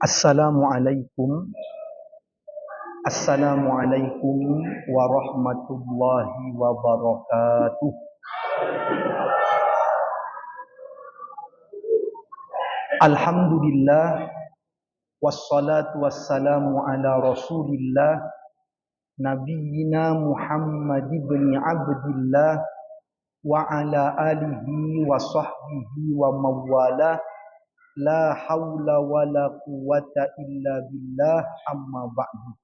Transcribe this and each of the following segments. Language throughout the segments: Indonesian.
Assalamualaikum Assalamualaikum warahmatullahi wabarakatuh. Alhamdulillah wassalatu wassalamu ala Rasulillah nabiyyina Muhammad ibn Abdillah wa ala alihi wa sahbihi wa mawalah. La haula wa la quwwata illa billah, amma ba'du.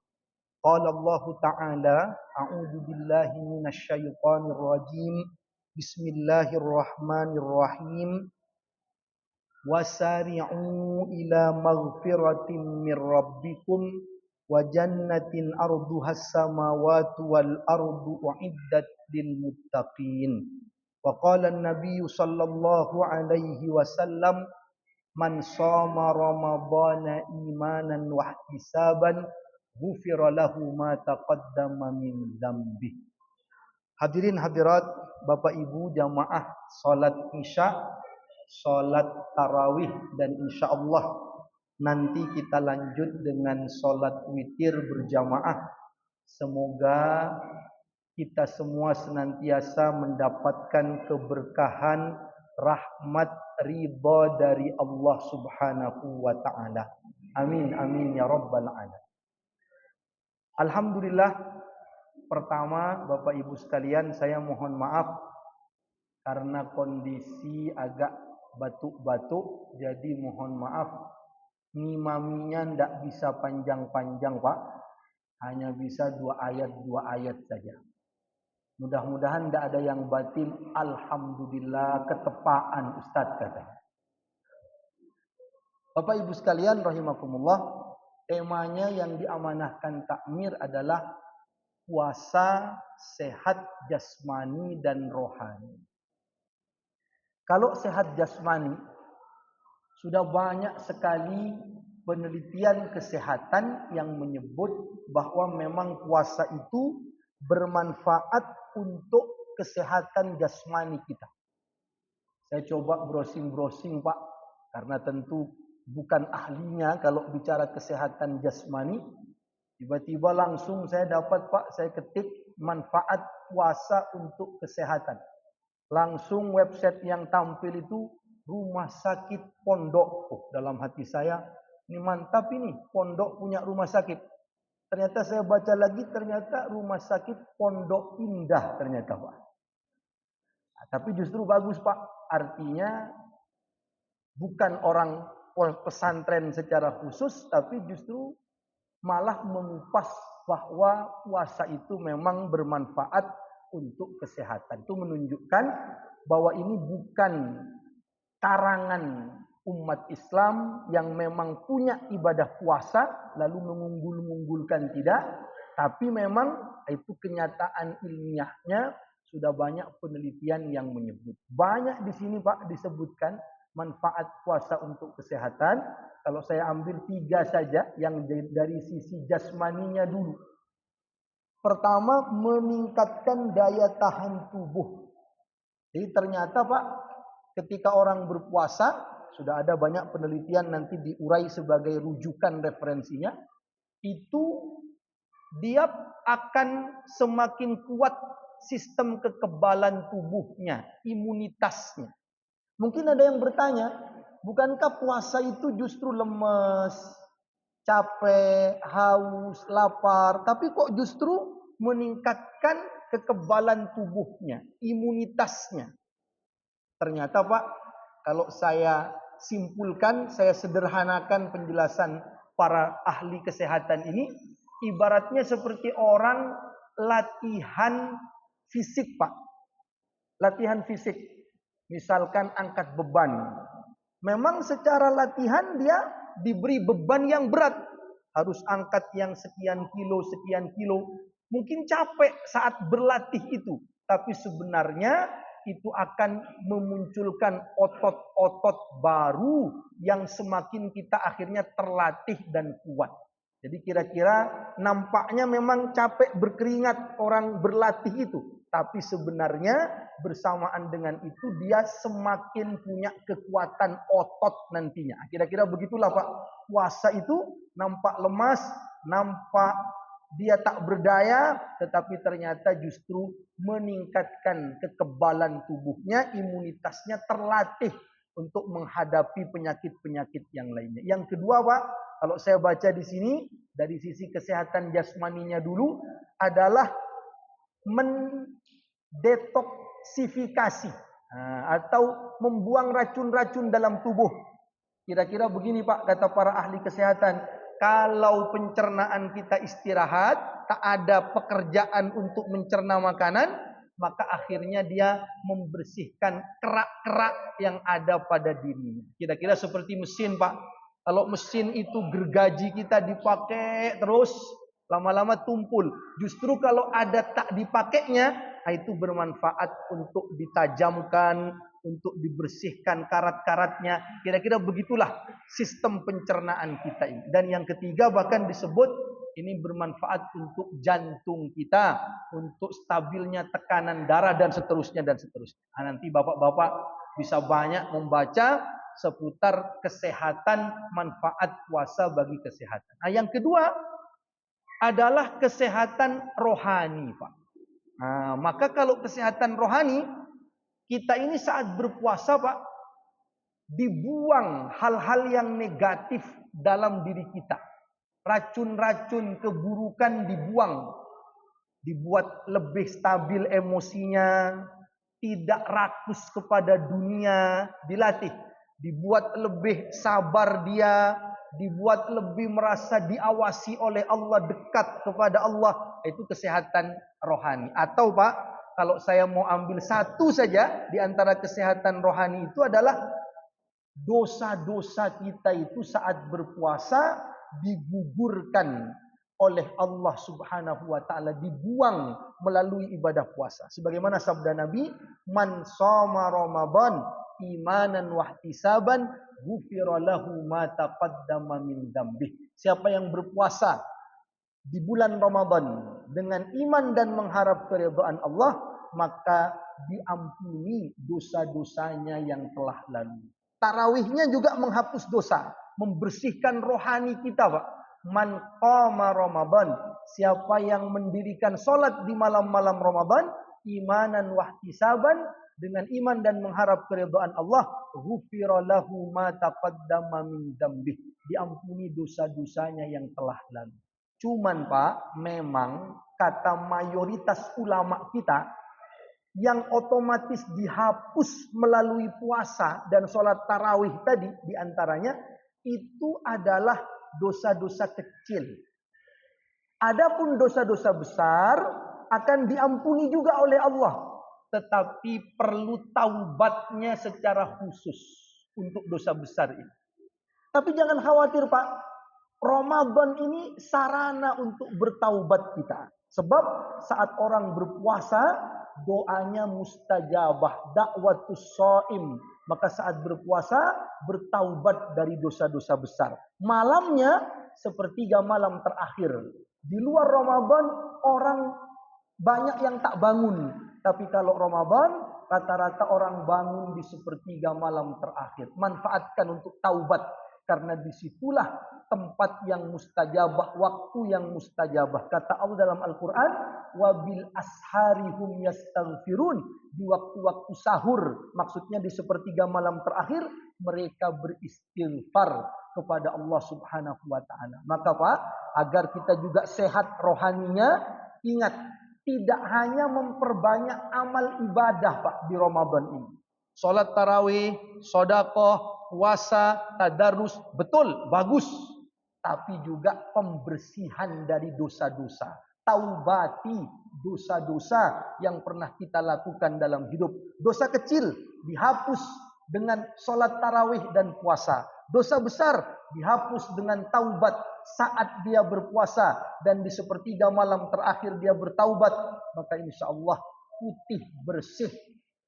Qala Allah Ta'ala, a'udzu billahi minasy syaithanir rajim. Bismillahirrahmanirrahim. Wasari'u ila maghfiratin min rabbikum wa jannatin arduhas samawati wal ardu uiddat lil muttaqin. Wa qala an-nabiy sallallahu alaihi wasallam, man shoma ramadhana imanan wa ihtisaban ghufira lahu ma taqaddama min dzambi. Hadirin hadirat, Bapak Ibu jamaah salat Isya, salat tarawih, dan insyaallah nanti kita lanjut dengan salat witir berjamaah. Semoga kita semua senantiasa mendapatkan keberkahan, rahmat, ridha dari Allah Subhanahu wa taala. Amin amin ya rabbal alamin. Alhamdulillah, pertama Bapak Ibu sekalian, saya mohon maaf karena kondisi agak batuk-batuk, jadi mohon maaf ngimaminya ndak bisa panjang-panjang Pak, hanya bisa 2 ayat saja. Mudah-mudahan tidak ada yang batin. Alhamdulillah, ketepaan Ustadz katanya. Bapak Ibu sekalian rahimakumullah, temanya yang diamanahkan takmir adalah puasa sehat jasmani dan rohani. Kalau sehat jasmani, sudah banyak sekali penelitian kesehatan yang menyebut bahwa memang puasa itu bermanfaat untuk kesehatan jasmani kita. Saya coba browsing Pak, karena tentu bukan ahlinya kalau bicara kesehatan jasmani. Tiba-tiba langsung saya dapat Pak, saya ketik manfaat puasa untuk kesehatan. Langsung website yang tampil itu rumah sakit pondok. Oh, dalam hati saya, ini mantap ini, pondok punya rumah sakit. Ternyata saya baca lagi, ternyata rumah sakit Pondok Indah ternyata Pak. Nah, tapi justru bagus Pak, artinya bukan orang pesantren secara khusus, tapi justru malah mengupas bahwa puasa itu memang bermanfaat untuk kesehatan. Itu menunjukkan bahwa ini bukan karangan umat Islam yang memang punya ibadah puasa lalu mengunggul-unggulkan, tidak, tapi memang itu kenyataan ilmiahnya. Sudah banyak penelitian yang menyebut. Banyak di sini Pak disebutkan manfaat puasa untuk kesehatan. Kalau saya ambil 3 saja yang dari sisi jasmaninya dulu. Pertama, meningkatkan daya tahan tubuh. Jadi ternyata Pak, ketika orang berpuasa, sudah ada banyak penelitian, nanti diurai sebagai rujukan referensinya, itu dia akan semakin kuat sistem kekebalan tubuhnya, imunitasnya. Mungkin ada yang bertanya, bukankah puasa itu justru lemes, capek, haus, lapar, tapi kok justru meningkatkan kekebalan tubuhnya, imunitasnya? Ternyata Pak, kalau saya simpulkan, saya sederhanakan penjelasan para ahli kesehatan ini, ibaratnya seperti orang latihan fisik Pak. Latihan fisik, misalkan angkat beban. Memang secara latihan dia diberi beban yang berat, harus angkat yang sekian kilo. Mungkin capek saat berlatih itu, tapi sebenarnya itu akan memunculkan otot-otot baru yang semakin kita akhirnya terlatih dan kuat. Jadi kira-kira nampaknya memang capek berkeringat orang berlatih itu, Tapi sebenarnya bersamaan dengan itu dia semakin punya kekuatan otot nantinya. Kira-kira begitulah Pak. Puasa itu nampak lemas, nampak dia tak berdaya, tetapi ternyata justru meningkatkan kekebalan tubuhnya, imunitasnya terlatih untuk menghadapi penyakit-penyakit yang lainnya. Yang kedua Pak, kalau saya baca di sini dari sisi kesehatan jasmaninya dulu adalah mendetoksifikasi atau membuang racun-racun dalam tubuh. Kira-kira begini Pak, kata para ahli kesehatan, kalau pencernaan kita istirahat, tak ada pekerjaan untuk mencerna makanan, maka akhirnya dia membersihkan kerak-kerak yang ada pada dirinya. Kira-kira seperti mesin Pak. Kalau mesin itu gergaji kita dipakai terus, lama-lama tumpul. Justru kalau ada tak dipakainya, itu bermanfaat untuk ditajamkan, untuk dibersihkan karat-karatnya. Kira-kira begitulah sistem pencernaan kita ini. Dan yang ketiga bahkan disebut ini bermanfaat untuk jantung kita, untuk stabilnya tekanan darah dan seterusnya dan seterusnya. Nanti bapak-bapak bisa banyak membaca seputar kesehatan, manfaat puasa bagi kesehatan. Yang kedua adalah kesehatan rohani, Pak. Maka kalau kesehatan rohani, kita ini saat berpuasa, Pak, dibuang hal-hal yang negatif dalam diri kita. Racun-racun keburukan dibuang. Dibuat lebih stabil emosinya, tidak rakus kepada dunia, dilatih. Dibuat lebih sabar dia, dibuat lebih merasa diawasi oleh Allah, dekat kepada Allah. Itu kesehatan rohani. Atau Pak, kalau saya mau ambil satu saja di antara kesehatan rohani itu adalah dosa-dosa kita itu saat berpuasa digugurkan oleh Allah Subhanahu wa taala, dibuang melalui ibadah puasa. Sebagaimana sabda Nabi, "Man shoma Ramadan imanan wa ihtisaban, ghufira lahu ma taqaddama min dzambih." Siapa yang berpuasa di bulan Ramadan dengan iman dan mengharap keridhaan Allah, maka diampuni dosa-dosanya yang telah lalu. Tarawihnya juga menghapus dosa, membersihkan rohani kita, Pak. Man qama Ramadan, siapa yang mendirikan salat di malam-malam Ramadan, imanan wa ihtisaban, dengan iman dan mengharap keridhaan Allah, ghufira lahu ma taqaddama min dzambih, diampuni dosa-dosanya yang telah lalu. Cuman Pak, memang kata mayoritas ulama kita, yang otomatis dihapus melalui puasa dan sholat tarawih tadi diantaranya itu adalah dosa-dosa kecil. Adapun dosa-dosa besar akan diampuni juga oleh Allah, tetapi perlu taubatnya secara khusus untuk dosa besar ini. Tapi jangan khawatir Pak, Ramadan ini sarana untuk bertaubat kita. Sebab saat orang berpuasa, doanya mustajabah, dakwatus shaim. Maka saat berpuasa, bertaubat dari dosa-dosa besar. Malamnya sepertiga malam terakhir. Di luar Ramadan orang banyak yang tak bangun. Tapi kalau Ramadan, rata-rata orang bangun di sepertiga malam terakhir. Manfaatkan untuk taubat. Karena disitulah tempat yang mustajabah, waktu yang mustajabah. Kata Allah dalam Al-Quran, wabil asharihum yastaghfirun, di waktu-waktu sahur, maksudnya di sepertiga malam terakhir, mereka beristighfar kepada Allah Subhanahu wa taala. Maka Pak, agar kita juga sehat rohaninya, ingat, tidak hanya memperbanyak amal ibadah Pak di Ramadan ini. Salat tarawih, sedekah, puasa, tadarus, betul, bagus. Tapi juga pembersihan dari dosa-dosa. Taubati dosa-dosa yang pernah kita lakukan dalam hidup. Dosa kecil dihapus dengan salat tarawih dan puasa. Dosa besar dihapus dengan taubat saat dia berpuasa. Dan di sepertiga malam terakhir dia bertaubat. Maka insya Allah putih bersih.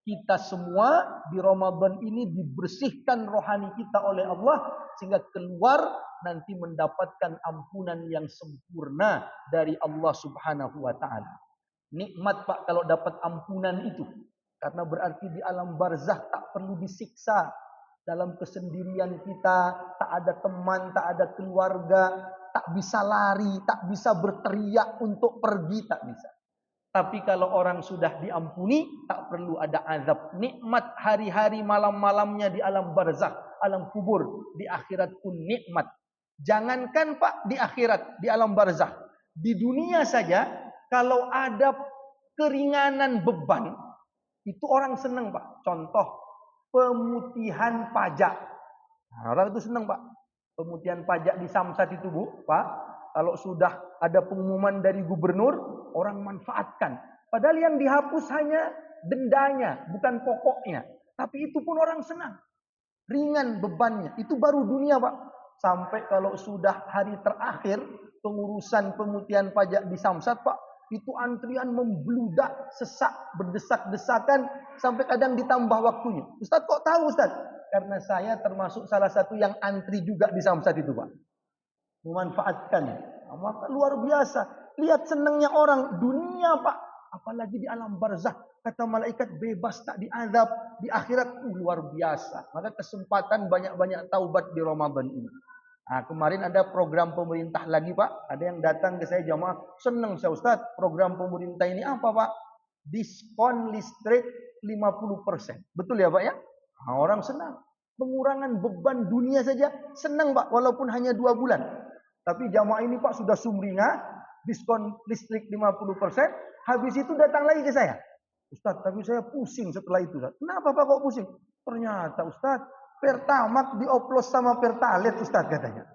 Kita semua di Ramadan ini dibersihkan rohani kita oleh Allah sehingga keluar nanti mendapatkan ampunan yang sempurna dari Allah Subhanahu wa taala. Nikmat Pak kalau dapat ampunan itu. Karena berarti di alam barzah tak perlu disiksa. Dalam kesendirian kita, tak ada teman, tak ada keluarga, tak bisa lari, tak bisa berteriak untuk pergi, tak bisa. Tapi kalau orang sudah diampuni, tak perlu ada azab. Nikmat hari-hari malam-malamnya di alam barzah, alam kubur, di akhirat pun nikmat. Jangankan Pak di akhirat, di alam barzah. Di dunia saja, kalau ada keringanan beban, itu orang senang Pak. Contoh, pemutihan pajak. Nah, orang itu senang Pak. Pemutihan pajak di Samsat itu Bu, Pak. Kalau sudah ada pengumuman dari gubernur, orang manfaatkan. Padahal yang dihapus hanya dendanya, bukan pokoknya. Tapi itu pun orang senang. Ringan bebannya. Itu baru dunia Pak. Sampai kalau sudah hari terakhir, pengurusan pemutihan pajak di Samsat Pak, itu antrian membludak, sesak, berdesak-desakan, sampai kadang ditambah waktunya. Ustaz kok tahu Ustaz? Karena saya termasuk salah satu yang antri juga di Samsat itu Pak. Memanfaatkan. Maka luar biasa. Lihat senangnya orang dunia Pak. Apalagi di alam barzah. Kata malaikat bebas tak diazab. Di akhirat luar biasa. Maka kesempatan banyak-banyak taubat di Ramadan ini. Nah, kemarin ada program pemerintah lagi Pak. Ada yang datang ke saya jamaah. Senang saya Ustaz. Program pemerintah ini apa Pak? Diskon listrik 50%. Betul ya Pak ya? Nah, orang senang. Pengurangan beban dunia saja senang Pak. Walaupun hanya 2 bulan. Tapi jamaah ini Pak sudah sumringah. Diskon listrik 50%. Habis itu datang lagi ke saya. Ustaz, tapi saya pusing setelah itu. Kenapa Pak kok pusing? Ternyata Ustaz, Pertamax dioplos sama Pertalite Ustaz katanya.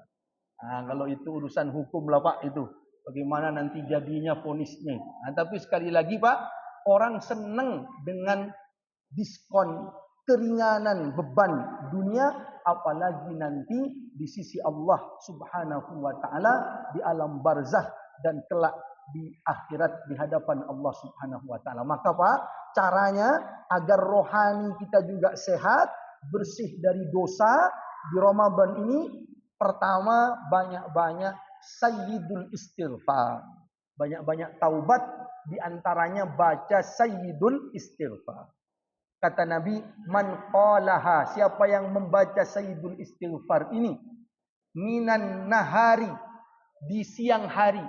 Nah, kalau itu urusan hukum lah Pak itu. Bagaimana nanti jadinya vonisnya. Nah, tapi sekali lagi Pak, orang senang dengan diskon keringanan beban dunia, apalagi nanti di sisi Allah Subhanahu wa taala di alam barzah dan kelak di akhirat di hadapan Allah Subhanahu wa taala. Maka Pak, caranya agar rohani kita juga sehat, bersih dari dosa di Ramadan ini, pertama banyak-banyak sayyidul istighfar. Banyak-banyak taubat, di antaranya baca sayyidul istighfar. Kata Nabi, man qalaha, siapa yang membaca sayyidul istighfar ini minan nahari, di siang hari,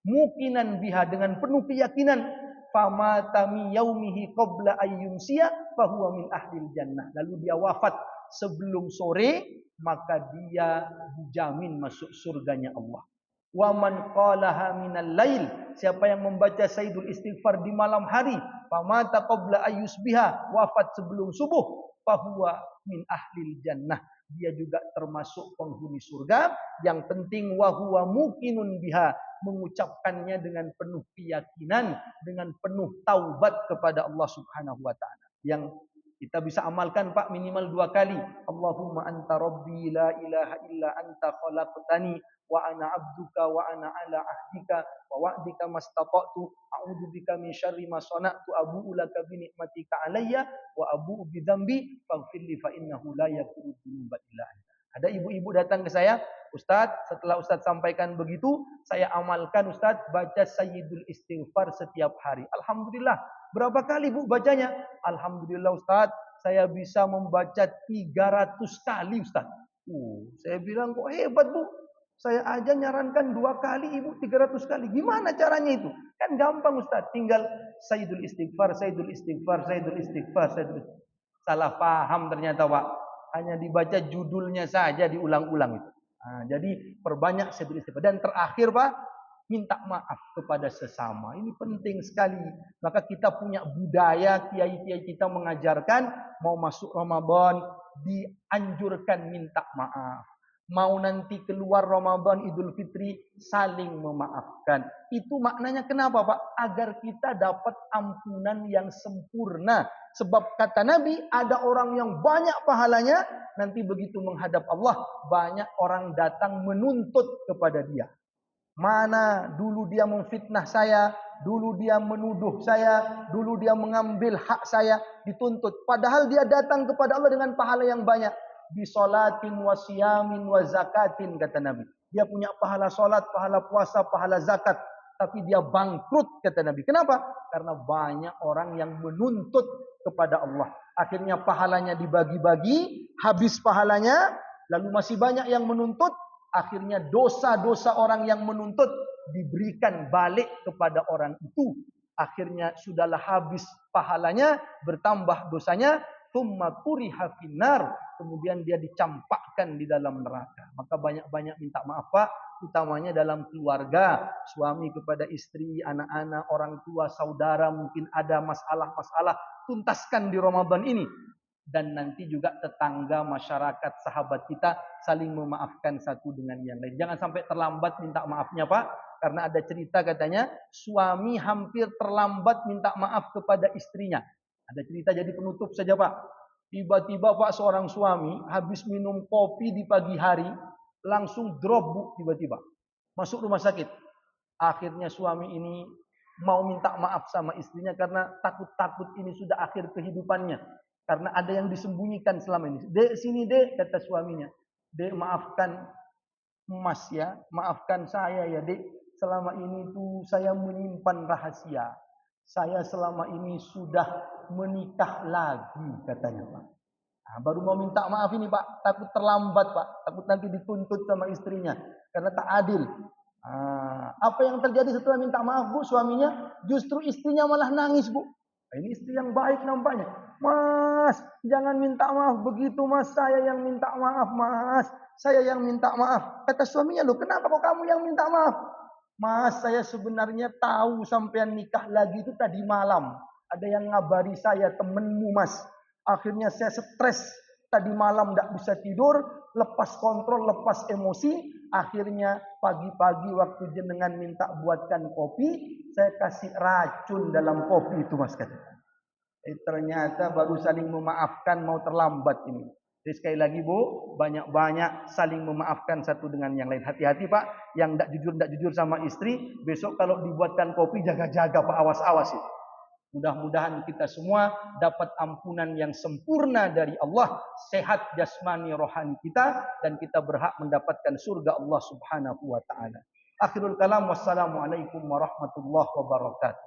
mukinan biha, dengan penuh keyakinan, famata mi yaumihi qabla ayyumsiya fahuwa min ahlil jannah. Lalu dia wafat sebelum sore, maka dia dijamin masuk surganya Allah. Wa man qalaha minal lail, siapa yang membaca sayyidul istighfar di malam hari, famata qabla ayyusbiha, wafat sebelum subuh, fahuwa min ahlil jannah, dia juga termasuk penghuni surga. Yang penting wa huwa muqinun biha, mengucapkannya dengan penuh keyakinan, dengan penuh taubat kepada Allah Subhanahu wa taala. Yang kita bisa amalkan Pak minimal 2 kali. Allahumma anta rabbi la ilaha illa anta khalaqtani wa ana abduka wa ana ala ahdika wa wa'dika mastata'tu a'udzubika min syarri ma sana'tu abu'u laka bi ni'matika alayya wa abu'u bi dzambi faghfirli fa innahu la yaghfiru dzunuba illa anta. Ada ibu-ibu datang ke saya, Ustaz, setelah Ustaz sampaikan begitu, saya amalkan Ustaz, baca sayyidul istighfar setiap hari. Alhamdulillah. Berapa kali Bu bacanya? Alhamdulillah Ustaz, saya bisa membaca 300 kali Ustaz. Saya bilang kok hebat Bu. Saya aja nyarankan 2 kali, Ibu 300 kali. Gimana caranya itu? Kan gampang Ustaz. Tinggal sayyidul istighfar, sayyidul istighfar, sayyidul istighfar, sayyidul istighfar. Salah paham ternyata Pak. Hanya dibaca judulnya saja diulang-ulang itu. Nah, jadi perbanyak sayyidul istighfar. Dan terakhir Pak, minta maaf kepada sesama. Ini penting sekali. Maka kita punya budaya, kiai-kiai kita mengajarkan, mau masuk Ramadan, dianjurkan minta maaf. Mau nanti keluar Ramadan Idul Fitri, saling memaafkan. Itu maknanya kenapa Pak? Agar kita dapat ampunan yang sempurna. Sebab kata Nabi, ada orang yang banyak pahalanya, nanti begitu menghadap Allah, banyak orang datang menuntut kepada dia. Mana dulu dia memfitnah saya, dulu dia menuduh saya, dulu dia mengambil hak saya, dituntut. Padahal dia datang kepada Allah dengan pahala yang banyak. Bisolatin wa siyamin wa zakatin, kata Nabi. Dia punya pahala solat, pahala puasa, pahala zakat. tapi dia bangkrut, kata Nabi. Kenapa? Karena banyak orang yang menuntut kepada Allah. Akhirnya pahalanya dibagi-bagi, habis pahalanya, lalu masih banyak yang menuntut. Akhirnya dosa-dosa orang yang menuntut diberikan balik kepada orang itu. Akhirnya sudahlah habis pahalanya, bertambah dosanya, tsumma kuriha finnar, kemudian dia dicampakkan di dalam neraka. Maka banyak-banyak minta maaf Pak, utamanya dalam keluarga, suami kepada istri, anak-anak, orang tua, saudara, mungkin ada masalah-masalah, tuntaskan di Ramadan ini. Dan nanti juga tetangga, masyarakat, sahabat kita saling memaafkan satu dengan yang lain. Jangan sampai terlambat minta maafnya Pak, karena ada cerita katanya suami hampir terlambat minta maaf kepada istrinya. Ada cerita, jadi penutup saja Pak. Tiba-tiba Pak, seorang suami habis minum kopi di pagi hari, langsung drop Bu, tiba-tiba masuk rumah sakit. Akhirnya suami ini mau minta maaf sama istrinya karena takut-takut ini sudah akhir kehidupannya. Karena ada yang disembunyikan selama ini. Dek, sini dek, kata suaminya. Dek, maafkan Mas ya, maafkan saya ya dek. Selama ini tuh saya menyimpan rahasia. Saya selama ini sudah menikah lagi, katanya Pak. Nah, baru mau minta maaf ini Pak, takut terlambat Pak, takut nanti dituntut sama istrinya karena tak adil. Apa yang terjadi setelah minta maaf Bu, suaminya justru istrinya malah nangis Bu. Nah, ini istri yang baik nampaknya. Mas, jangan minta maaf begitu Mas, saya yang minta maaf Mas, saya yang minta maaf. Kata suaminya, loh kenapa kok kamu yang minta maaf? Mas, saya sebenarnya tahu sampean nikah lagi itu tadi malam. Ada yang ngabari saya, temenmu Mas. Akhirnya saya stres. Tadi malam tidak bisa tidur, lepas kontrol, lepas emosi. Akhirnya pagi-pagi waktu jenengan minta buatkan kopi, saya kasih racun dalam kopi itu Mas. Ternyata baru saling memaafkan, mau terlambat ini. Jadi sekali lagi Bu, banyak-banyak saling memaafkan satu dengan yang lain. Hati-hati Pak, yang tidak jujur sama istri, besok kalau dibuatkan kopi jaga-jaga Pak, awas-awas itu. Mudah-mudahan kita semua dapat ampunan yang sempurna dari Allah, sehat jasmani rohani kita, dan kita berhak mendapatkan surga Allah Subhanahu wa taala. Akhirul kalam, wassalamualaikum warahmatullahi wabarakatuh.